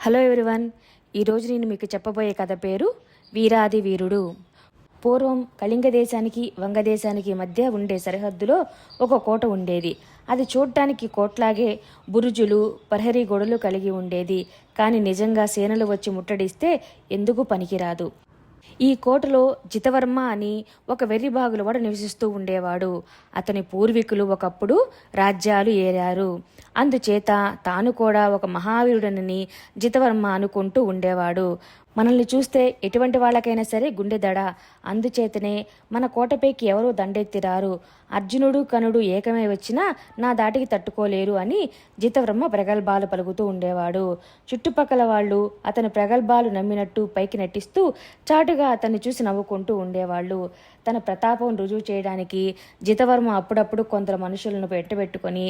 Hello everyone. ఈరోజు నేను మీకు చెప్పబోయే కథ పేరు వీరాది వీరుడు. పూర్వం కళింగ దేశానికి వంగదేశానికి మధ్య ఉండే సరిహద్దులో ఒక కోట ఉండేది. అది చూడటానికి కోట్లాగే బురుజులు, ప్రహరీ గోడలు కలిగి ఉండేది. కానీ నిజంగా సేనలు వచ్చి ముట్టడిస్తే ఎందుకు పనికిరాదు. ఈ కోటలో జితవర్మ అని ఒక వెర్రిబాగులవాడు నివసిస్తూ ఉండేవాడు. అతని పూర్వీకులు ఒకప్పుడు రాజ్యాలు ఏరారు. అందుచేత తాను కూడా ఒక మహావీరుడనని జితవర్మ అనుకుంటూ ఉండేవాడు. మనల్ని చూస్తే ఎటువంటి వాళ్ళకైనా సరే గుండె దడ. అందుచేతనే మన కోటపైకి ఎవరూ దండెత్తిరారు. అర్జునుడు కనుడు ఏకమై వచ్చినా నా దాటికి తట్టుకోలేరు అని జితవర్మ ప్రగల్భాలు పలుకుతూ ఉండేవాడు. చుట్టుపక్కల వాళ్ళు అతని ప్రగల్భాలు నమ్మినట్టు పైకి నటిస్తూ చాటుగా అతన్ని చూసి నవ్వుకుంటూ ఉండేవాళ్ళు. తన ప్రతాపం రుజువు చేయడానికి జితవర్మ అప్పుడప్పుడు కొందరు మనుషులను పెట్టబెట్టుకొని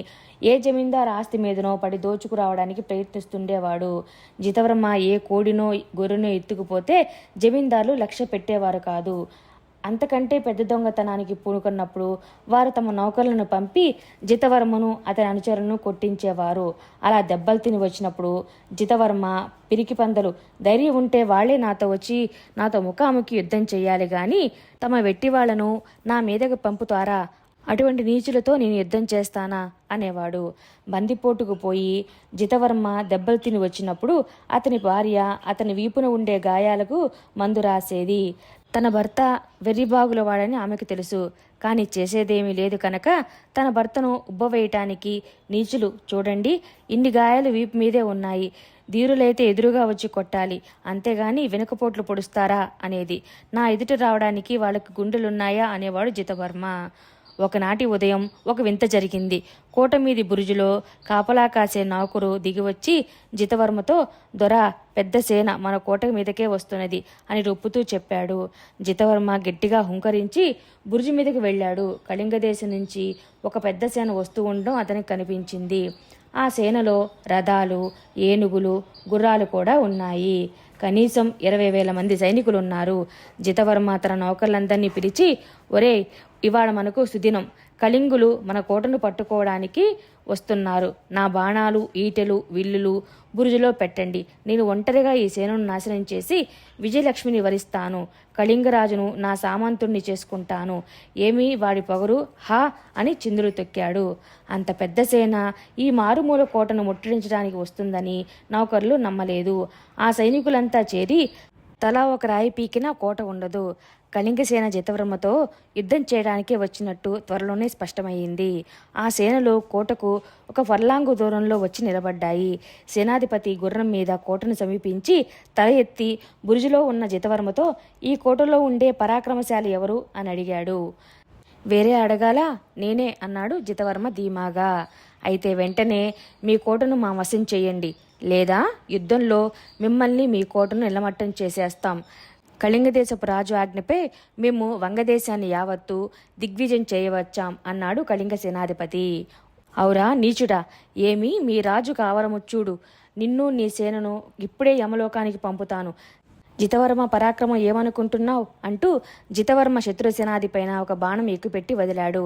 ఏ జమీందార్ ఆస్తి మీదనో పడి దోచుకురావడానికి ప్రయత్నిస్తుండేవాడు. జితవర్మ ఏ కోడినో గొర్రెనో ఎత్తుకుపోతే జమీందారులు లక్ష్య పెట్టేవారు కాదు. అంతకంటే పెద్ద దొంగతనానికి పూనుకున్నప్పుడు వారు తమ నౌకర్లను పంపి జితవర్మను అతని అనుచరులను కొట్టించేవారు. అలా దెబ్బలు తిని వచ్చినప్పుడు జితవర్మ పిరికి పందలు, ధైర్యం ఉంటే వాళ్లే నాతో వచ్చి నాతో ముఖాముఖి యుద్ధం చెయ్యాలి గాని తమ వెట్టి వాళ్లను నా మీదకు పంపుతారా? అటువంటి నీచులతో నేను యుద్ధం చేస్తానా అనేవాడు. బందిపోటుకు పోయి జితవర్మ దెబ్బలు తిని వచ్చినప్పుడు అతని భార్య అతని వీపున ఉండే గాయాలకు మందు రాసేది. తన భర్త వెర్రిబాగుల వాడని ఆమెకు తెలుసు. కానీ చేసేదేమీ లేదు కనుక తన భర్తను ఉబ్బవేయటానికి నీచులు చూడండి, ఇన్ని గాయాలు వీపు మీదే ఉన్నాయి, ధీరులైతే ఎదురుగా వచ్చి కొట్టాలి, అంతేగాని వెనుకపోట్లు పొడుస్తారా అనేది. నా ఎదుట రావడానికి వాళ్ళకి గుండెలున్నాయా అనేవాడు జితవర్మ. ఒకనాటి ఉదయం ఒక వింత జరిగింది. కోట మీది బురుజులో కాపలా కాసే నౌకరు దిగివచ్చి జితవర్మతో, దొరా, పెద్ద సేన మన కోట మీదకే వస్తున్నది అని రొప్పుతూ చెప్పాడు. జితవర్మ గట్టిగా హుంకరించి బురుజు మీదకి వెళ్ళాడు. కళింగదేశం నుంచి ఒక పెద్ద సేన వస్తూ ఉండడం అతనికి కనిపించింది. ఆ సేనలో రథాలు, ఏనుగులు, గుర్రాలు కూడా ఉన్నాయి. కనీసం 20,000 మంది సైనికులున్నారు. జితవర్మ తన నౌకర్లందరినీ పిలిచి, ఒరే, ఇవాళ మనకు సుదినం. కళింగులు మన కోటను పట్టుకోవడానికి వస్తున్నారు. నా బాణాలు, ఈటెలు, విల్లులు బురుజులో పెట్టండి. నేను ఒంటరిగా ఈ సేనను నాశనం చేసి విజయలక్ష్మిని వరిస్తాను. కళింగరాజును నా సామంతుణ్ణి చేసుకుంటాను. ఏమీ వాడి పొగరు హా అని చిందులు తొక్కాడు. అంత పెద్ద సేన ఈ మారుమూల కోటను ముట్టడించడానికి వస్తుందని నౌకర్లు నమ్మలేదు. ఆ సైనికులంతా చేరి తలా ఒక రాయి పీకినా కోట ఉండదు. కళింగసేన జితవర్మతో యుద్ధం చేయడానికే వచ్చినట్టు త్వరలోనే స్పష్టమయ్యింది. ఆ సేనలు కోటకు ఒక ఫర్లాంగు దూరంలో వచ్చి నిలబడ్డాయి. సేనాధిపతి గుర్రం మీద కోటను సమీపించి తల ఎత్తి బురుజులో ఉన్న జితవర్మతో, ఈ కోటలో ఉండే పరాక్రమశాలి ఎవరు అని అడిగాడు. వేరే అడగాలా? నేనే అన్నాడు జితవర్మ ధీమాగా. అయితే వెంటనే మీ కోటను మా వశం చెయ్యండి, లేదా యుద్ధంలో మిమ్మల్ని మీ కోటను నిలమట్టం చేసేస్తాం. కళింగదేశపు రాజు ఆజ్ఞపై మేము వంగదేశాన్ని యావత్తు దిగ్విజయం చేయవచ్చాం అన్నాడు కళింగ సేనాధిపతి. ఔరా నీచుడా, ఏమి మీ రాజు కావరముచ్చూడు, నిన్ను నీ సేనను ఇప్పుడే యమలోకానికి పంపుతాను. జితవర్మ పరాక్రమం ఏమనుకుంటున్నావు అంటూ జితవర్మ శత్రు సేనాధిపైన ఒక బాణం ఎక్కుపెట్టి వదిలాడు.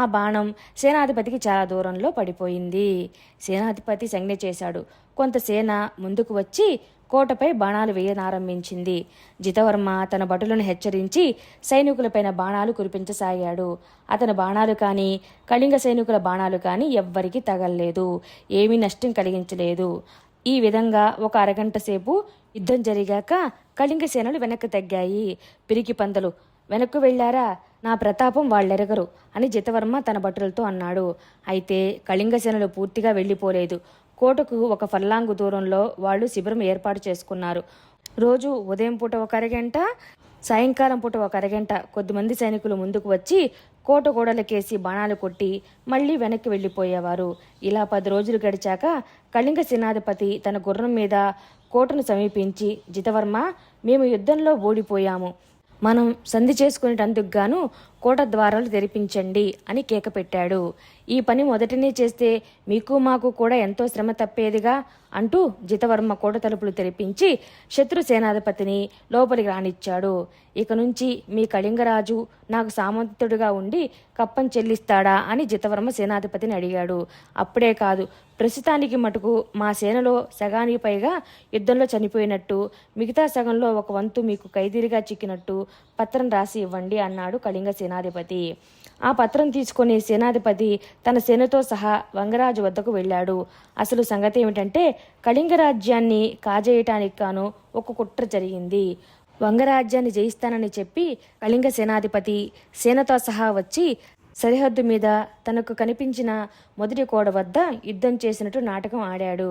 ఆ బాణం సేనాధిపతికి చాలా దూరంలో పడిపోయింది. సేనాధిపతి సంజ్ఞ చేశాడు. కొంత సేన ముందుకు వచ్చి కోటపై బాణాలు వేయనారంభించింది. జితవర్మ తన భటులను హెచ్చరించి సైనికులపైన బాణాలు కురిపించసాగాడు. అతని బాణాలు కానీ కళింగ సైనికుల బాణాలు కానీ ఎవ్వరికీ తగల్లేదు. ఏమీ నష్టం కలిగించలేదు. ఈ విధంగా ఒక అరగంట సేపు యుద్ధం జరిగాక కళింగ సేనలు వెనక్కి తగ్గాయి. పిరికి పందలు, వెనక్కు వెళ్లారా? నా ప్రతాపం వాళ్ళెరగరు అని జితవర్మ తన భటులతో అన్నాడు. అయితే కళింగ సేనలు పూర్తిగా వెళ్లిపోలేదు. కోటకు ఒక ఫర్లాంగు దూరంలో వాళ్ళు శిబిరం ఏర్పాటు చేసుకున్నారు. రోజు ఉదయం పూట ఒక అరగంట, సాయంకాలం పూట ఒక అరగంట కొద్దిమంది సైనికులు ముందుకు వచ్చి కోట గోడలకేసి బాణాలు కొట్టి మళ్లీ వెనక్కి వెళ్లిపోయేవారు. ఇలా 10 రోజులు గడిచాక కళింగ సేనాధిపతి తన గుర్రం మీద కోటను సమీపించి, జితవర్మ, మేము యుద్ధంలో ఓడిపోయాము. మనం సంధి చేసుకునేటందుకు గాను కోట ద్వారాలు తెరిపించండి అని కేక పెట్టాడు. ఈ పని మొదటనే చేస్తే మీకు మాకు కూడా ఎంతో శ్రమ తప్పేదిగా అంటూ జితవర్మ కోట తలుపులు తెరిపించి శత్రు సేనాధిపతిని లోపలికి రానిచ్చాడు. ఇక నుంచి మీ కళింగరాజు నాకు సామంతుడిగా ఉండి కప్పం చెల్లిస్తాడా అని జితవర్మ సేనాధిపతిని అడిగాడు. అప్పుడే కాదు, ప్రస్తుతానికి మటుకు మా సేనలో సగానికి పైగా యుద్ధంలో చనిపోయినట్టు, మిగతా సగంలో ఒక వంతు మీకు ఖైదీలుగా చిక్కినట్టు పత్రం రాసి ఇవ్వండి అన్నాడు కళింగ సేనాధిపతి. ఆ పత్రం తీసుకుని సేనాధిపతి తన సేనతో సహా వంగరాజు వద్దకు వెళ్ళాడు. అసలు సంగతి ఏమిటంటే కళింగ రాజ్యాన్ని కాజేయటానికి గాను ఒక కుట్ర జరిగింది. వంగరాజ్యాన్ని జయిస్తానని చెప్పి కళింగ సేనాధిపతి సేనతో సహా వచ్చి సరిహద్దు మీద తనకు కనిపించిన మొదటి కోడ వద్ద యుద్ధం చేసినట్టు నాటకం ఆడాడు.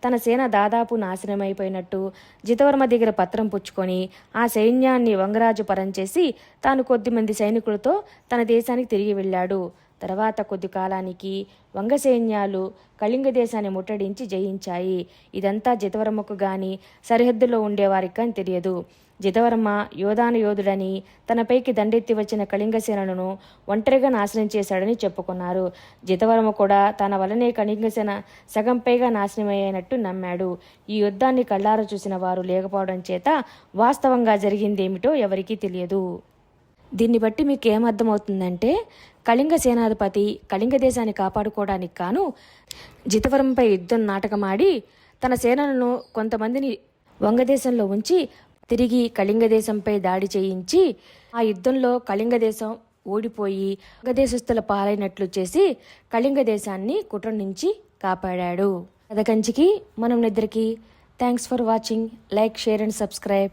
తన సేన దాదాపు నాశనమైపోయినట్టు జితవర్మ దగ్గర పత్రం పుచ్చుకొని ఆ సైన్యాన్ని వంగరాజు పరంచేసి తాను కొద్దిమంది సైనికులతో తన దేశానికి తిరిగి వెళ్ళాడు. తర్వాత కొద్ది కాలానికి వంగ సైన్యాలు కళింగ దేశాన్ని ముట్టడించి జయించాయి. ఇదంతా జితవర్మకు గాని సరిహద్దులో ఉండేవారికి కానీ తెలియదు. జితవర్మ యోధాను యోధుడని తనపైకి దండెత్తి వచ్చిన కళింగసేనను ఒంటరిగా నాశనం చేశాడని చెప్పుకున్నారు. జితవర్మ కూడా తన వలనే కళింగసేన సగం పైగా నాశనమయ్యేనట్టు నమ్మాడు. ఈ యుద్ధాన్ని కళ్ళారా చూసిన వారు లేకపోవడం చేత వాస్తవంగా జరిగిందేమిటో ఎవరికీ తెలియదు. దీన్ని బట్టి మీకు ఏమర్థమవుతుందంటే కళింగ సేనాధిపతి కళింగ దేశాన్ని కాపాడుకోవడానికి కాను జితవర్మపై యుద్ధం నాటకమాడి తన సేనలను కొంతమందిని వంగదేశంలో ఉంచి తిరిగి కళింగ దేశంపై దాడి చేయించి ఆ యుద్ధంలో కళింగ దేశం ఓడిపోయి వంగదేశస్థుల పాలైనట్లు చేసి కళింగ దేశాన్ని కుట్ర నుంచి కాపాడాడు. కథ కంచికి మనం నిద్రకి. Thanks for watching. Like, share and subscribe.